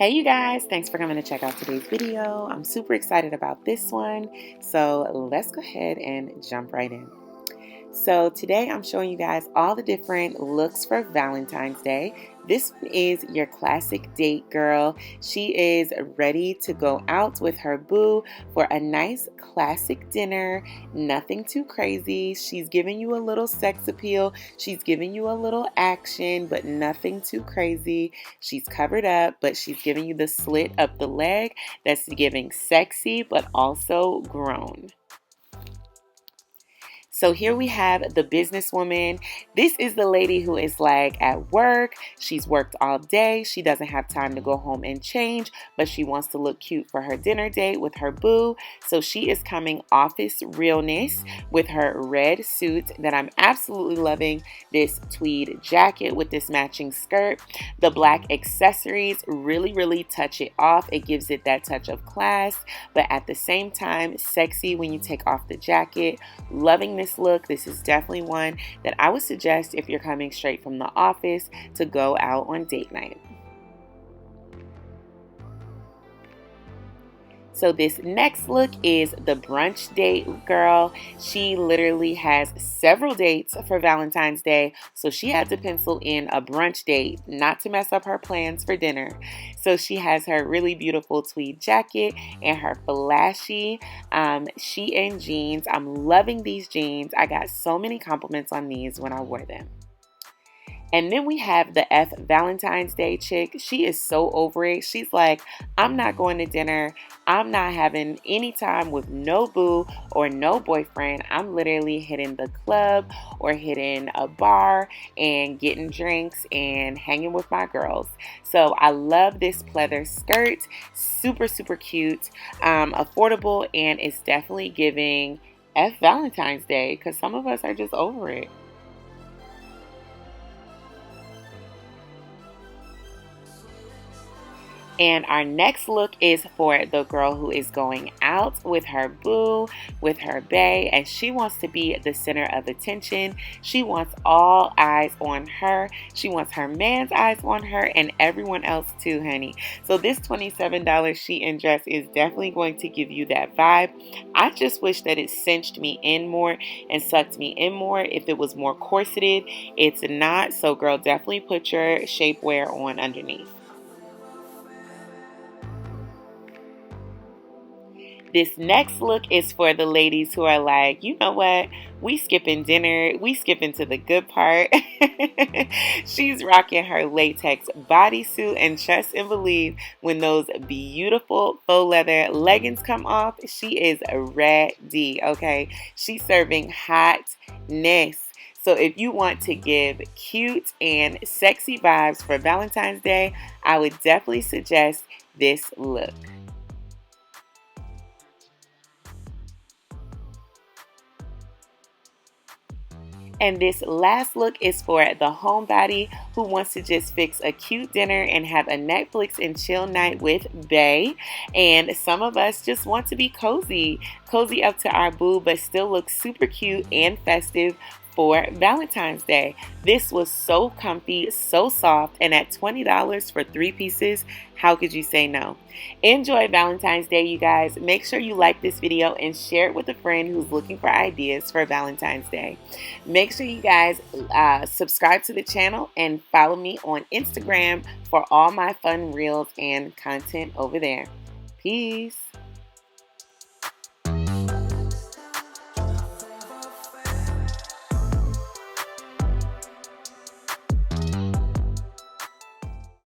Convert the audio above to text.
Hey you guys, thanks for coming to check out today's video. I'm super excited about this one, so let's go ahead and jump right in. So today I'm showing you guys all the different looks for Valentine's Day. This one is your classic date girl. She is ready to go out with her boo for a nice classic dinner. Nothing too crazy. She's giving you a little sex appeal. She's giving you a little action, but nothing too crazy. She's covered up, but she's giving you the slit up the leg that's giving sexy, but also grown. So here we have the businesswoman. This is the lady who is like at work. She's worked all day. She doesn't have time to go home and change, but she wants to look cute for her dinner date with her boo. So she is coming office realness with her red suit that I'm absolutely loving. This tweed jacket with this matching skirt. The black accessories really touch it off. It gives it that touch of class, but at the same time, sexy when you take off the jacket. Loving this look. This is definitely one that I would suggest if you're coming straight from the office to go out on date night. So this next look is the brunch date girl. She literally has several dates for Valentine's Day, so she had to pencil in a brunch date not to mess up her plans for dinner. So she has her really beautiful tweed jacket and her flashy Shein jeans. I'm loving these jeans. I got so many compliments on these when I wore them. And then we have the Eff Valentines Day chick. She is so over it. She's like, I'm not going to dinner. I'm not having any time with no boo or no boyfriend. I'm literally hitting the club or hitting a bar and getting drinks and hanging with my girls. So I love this pleather skirt. Super cute, affordable, and it's definitely giving Eff Valentine's Day because some of us are just over it. And our next look is for the girl who is going out with her boo, with her bae, and she wants to be the center of attention. She wants all eyes on her. She wants her man's eyes on her and everyone else too, honey. So this $27 Shein dress is definitely going to give you that vibe. I just wish that it cinched me in more and sucked me in more if it was more corseted. It's not, so girl, definitely put your shapewear on underneath. This next look is for the ladies who are like, you know what? We skipping dinner. We skipping to the good part. She's rocking her latex bodysuit, and trust and believe, when those beautiful faux leather leggings come off, she is ready, okay? She's serving hotness. So if you want to give cute and sexy vibes for Valentine's Day, I would definitely suggest this look. And this last look is for the homebody who wants to just fix a cute dinner and have a Netflix and chill night with bae. And some of us just want to be cozy up to our boo, but still look super cute and festive for Valentine's Day. This was so comfy, so soft, and at $20 for 3 pieces, how could you say no? Enjoy Valentine's Day, you guys. Make sure you like this video and share it with a friend who's looking for ideas for Valentine's Day. Make sure you guys subscribe to the channel and follow me on Instagram for all my fun reels and content over there. Peace.